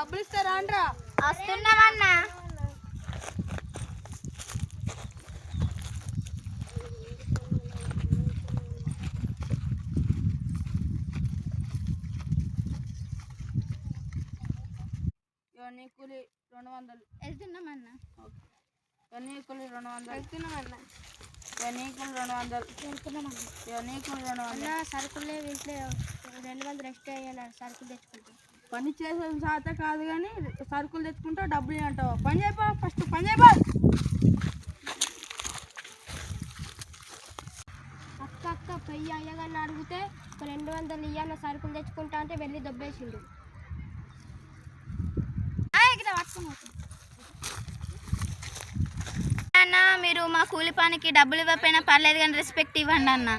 డబ్బులు ఇస్తారా అంట్రా? వస్తున్నామన్నా. ఇవన్నీ కూలి 200. వెళ్తున్నామన్నా. ఇవన్నీ కూలి 200. వెళ్తున్నామన్నా. ఇవన్నీ కూలి 200. వెళ్తున్నామన్నా. ఇవన్నీ కూలి 200. సరుకులే ఇంట్లో 200 ఎక్స్ట్రా వేయాలి. సరుకులు తెచ్చుకుంటాం. పని చేసే శాత కాదు కానీ సరుకులు తెచ్చుకుంటావు డబ్బులు అంటావు. పని చేయపో, ఫస్ట్ పని చేయపో. అక్క పెయ్యి అయ్యగారిని అడిగితే 200 ఇయ్యాల సరుకులు తెచ్చుకుంటా అంటే వెళ్ళి దొబ్బేసిండు. అన్న మీరు మా కూలి పనికి డబ్బులు ఇవ్వకపోయినా పర్లేదు కానీ రెస్పెక్ట్ ఇవ్వండి అన్న.